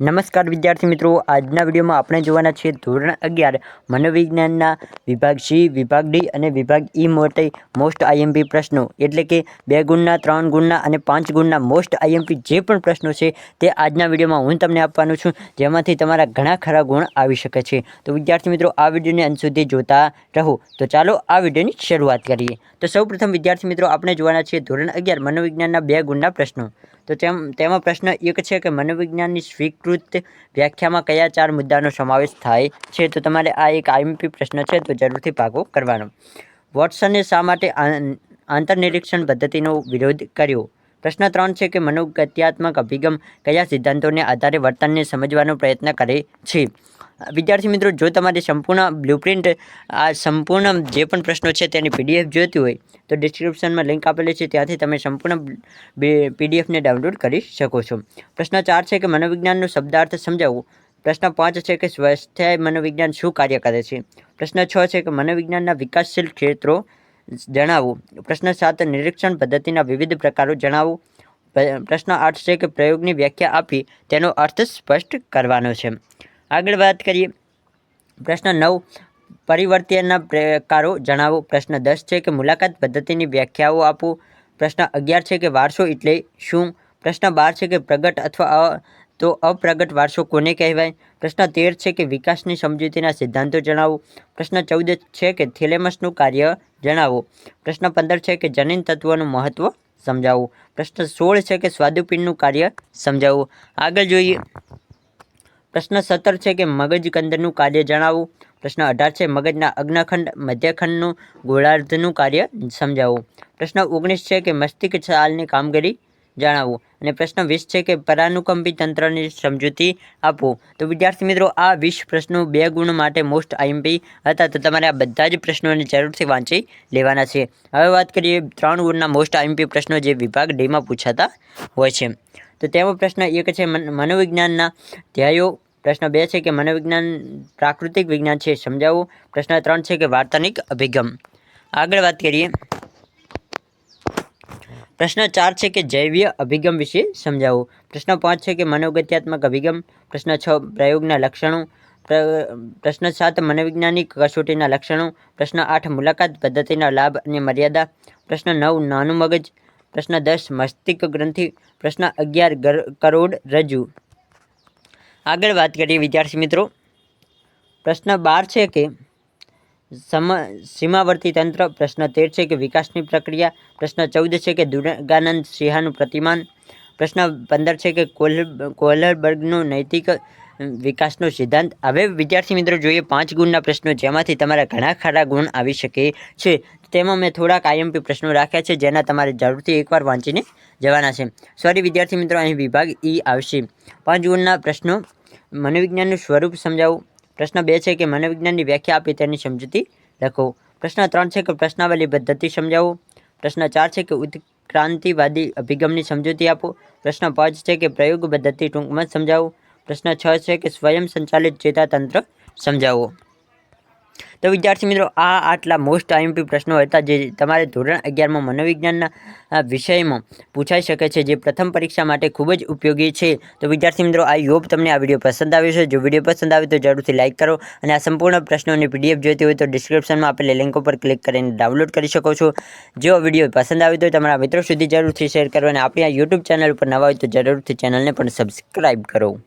નમસ્કાર વિદ્યાર્થી મિત્રો, આજના વિડીયોમાં આપણે જોવાના છીએ ધોરણ 11 મનોવિજ્ઞાનના વિભાગ સી, વિભાગ ડી અને વિભાગ ઈ માટે મોસ્ટ આઈએમપી પ્રશ્નો, એટલે કે 2 ગુણના, 3 ગુણના અને 5 ગુણના મોસ્ટ આઈએમપી જે પણ પ્રશ્નો છે તે આજના વિડીયોમાં હું તમને આપવાનો છું, જેમાંથી તમારા ઘણા ખરા ગુણ આવી શકે છે. તો વિદ્યાર્થી મિત્રો, આ વિડીયોને અંત સુધી જોતા રહો. તો ચાલો આ વિડીયોની શરૂઆત કરીએ. તો સૌપ્રથમ વિદ્યાર્થી મિત્રો, આપણે જોવાના છીએ ધોરણ 11 મનોવિજ્ઞાનના 2 ગુણના પ્રશ્નો. તો તેમાં પ્રશ્ન 1 છે કે મનોવિજ્ઞાનની સ્વીકૃત વ્યાખ્યામાં કયા 4 મુદ્દાનો સમાવેશ થાય છે. તો તમારે આ એક આઈએમપી પ્રશ્ન છે, તો જરૂરથી ભાગો કરવાનો. વોટસને શા માટે આંતરનિરીક્ષણ પદ્ધતિનો વિરોધ કર્યો? પ્રશ્ન 3 છે કે મનોગત્યાત્મક અભિગમ કયા સિદ્ધાંતોને આધારે વર્તનને સમજવાનો પ્રયત્ન કરે છે? વિદ્યાર્થી મિત્રો, જો તમારે સંપૂર્ણ બ્લુપ્રિન્ટ, આ સંપૂર્ણ જે પણ પ્રશ્નો છે તેની પીડીએફ જોઈતી હોય તો ડિસ્ક્રિપ્શનમાં લિંક આપેલી છે, ત્યાંથી તમે સંપૂર્ણ પીડીએફને ડાઉનલોડ કરી શકો છો. પ્રશ્ન 4 છે કે મનોવિજ્ઞાનનો શબ્દાર્થ સમજાવો. પ્રશ્ન 5 છે કે સ્વાસ્થ્ય મનોવિજ્ઞાન શું કાર્ય કરે છે? પ્રશ્ન 6 છે કે મનોવિજ્ઞાનના વિકાસશીલ ક્ષેત્રો જણાવો. પ્રશ્ન 7 નિરીક્ષણ પદ્ધતિના વિવિધ પ્રકારો જણાવો. પ્રશ્ન 8 છે કે પ્રયોગની વ્યાખ્યા આપી તેનો અર્થ સ્પષ્ટ કરવાનો છે. આગળ વાત કરીએ. પ્રશ્ન 9 પરિવર્તનના પ્રકારો જણાવો. પ્રશ્ન 10 છે કે મુલાકાત પદ્ધતિની વ્યાખ્યાઓ આપો. પ્રશ્ન 11 છે કે વારસો એટલે શું? પ્રશ્ન 12 છે કે પ્રગટ અથવા તો અપ્રગટ વારસો કોને કહેવાય? પ્રશ્ન 13 છે કે વિકાસની સમજૂતીના સિદ્ધાંતો જણાવો. પ્રશ્ન 14 છે કે થેલેમસનું કાર્ય જણાવો. પ્રશ્ન 15 છે કે જનીન તત્વનું મહત્વ સમજાવો. પ્રશ્ન 16 છે કે સ્વાદુપિંડનું કાર્ય સમજાવો. આગળ જોઈએ. પ્રશ્ન 17 છે કે મગજકંદનું કાર્ય જણાવો. પ્રશ્ન 18 છે મગજના અગ્નખંડ મધ્યખંડનું ગોળાર્ધનું કાર્ય સમજાવો. પ્રશ્ન 19 છે કે મસ્તિષ્ક છાલની કામગીરી જણાવો. અને પ્રશ્ન 20 છે કે પરાનુકંપી તંત્રની સમજૂતી આપો. તો વિદ્યાર્થી મિત્રો, આ 20 પ્રશ્નો 2 ગુણ માટે મોસ્ટ આઈએમપી હતા. તો તમારે આ બધા જ પ્રશ્નોને જરૂરથી વાંચી લેવાના છે. હવે વાત કરીએ 3 ગુણના મોસ્ટ આઈએમપી પ્રશ્નો જે વિભાગ ડીમાં પૂછાતા હોય છે. તો તેમાં પ્રશ્ન 1 છે મનોવિજ્ઞાનના ધ્યેયો. પ્રશ્ન 2 છે કે મનોવિજ્ઞાન પ્રાકૃતિક વિજ્ઞાન છે, સમજાવો. પ્રશ્ન 3 છે કે વાર્તનિક અભિગમ. આગળ વાત કરીએ. પ્રશ્ન 4 છે કે જૈવીય અભિગમ વિશે સમજાવો. પ્રશ્ન 5 છે કે મનોગત્યાત્મક અભિગમ. પ્રશ્ન 6 પ્રયોગના લક્ષણો. પ્રશ્ન 7 મનોવિજ્ઞાનિક કસોટીના લક્ષણો. પ્રશ્ન 8 મુલાકાત પદ્ધતિના લાભ અને મર્યાદા. પ્રશ્ન 9 નાનું મગજ. પ્રશ્ન 10 મસ્તિષ્ક ગ્રંથિ. પ્રશ્ન 11 કરોડરજ્જુ. આગળ વાત કરીએ વિદ્યાર્થી મિત્રો. પ્રશ્ન 12 છે કે સીમાવર્તી તંત્ર. પ્રશ્ન 13 છે કે વિકાસની પ્રક્રિયા. પ્રશ્ન 14 છે કે દુર્ગાનંદ સિંહાનું પ્રતિમાન. પ્રશ્ન 15 છે કે કોહલબર્ગનો નૈતિક વિકાસનો સિદ્ધાંત. હવે વિદ્યાર્થી મિત્રો જોઈએ 5 ગુણના પ્રશ્નો, જેમાંથી તમારા ઘણા ખરા ગુણ આવી શકે છે. તેમાં મેં થોડાક આઈએમપી પ્રશ્નો રાખ્યા છે, જેના તમારે જરૂરથી એકવાર વાંચીને જવાના છે. સોરી વિદ્યાર્થી મિત્રો, અહીં વિભાગ ઈ આવશે. 5 ગુણના પ્રશ્નો. મનોવિજ્ઞાનનું સ્વરૂપ સમજાવો. પ્રશ્ન 2 છે કે મનોવિજ્ઞાનની વ્યાખ્યા આપી તેની સમજૂતી લખો. પ્રશ્ન 3 છે કે પ્રશ્નાવલી પદ્ધતિ સમજાવો. પ્રશ્ન 4 છે કે ઉત્ક્રાંતિવાદી અભિગમની સમજૂતી આપો. પ્રશ્ન 5 છે કે પ્રયોગ પદ્ધતિ ટૂંકમાં સમજાવો. પ્રશ્ન 6 છે કે સ્વયં સંચાલિત ચેતાતંત્ર સમજાવો. તો વિદ્યાર્થી મિત્રો, આટલા મોસ્ટ આઈએમપી પ્રશ્નો હતા જે તમારે ધોરણ 11માં મનોવિજ્ઞાનના વિષયમાં પૂછાઈ શકે છે, જે પ્રથમ પરીક્ષા માટે ખૂબ જ ઉપયોગી છે. તો વિદ્યાર્થી મિત્રો, આઈ હોપ તમને આ વિડીયો પસંદ આવ્યો છે. જો વિડીયો પસંદ આવે તો જરૂરથી લાઇક કરો, અને આ સંપૂર્ણ પ્રશ્નોની પીડીએફ જોઈતી હોય તો ડિસ્ક્રિપ્શનમાં આપેલી લિંક ઉપર ક્લિક કરીને ડાઉનલોડ કરી શકો છો. જો વિડીયો પસંદ આવે તો તમારા મિત્રો સુધી જરૂરથી શેર કરો, અને આપણી આ યુટ્યુબ ચેનલ ઉપર નવા હોય તો જરૂરથી ચેનલને પણ સબસ્ક્રાઈબ કરો.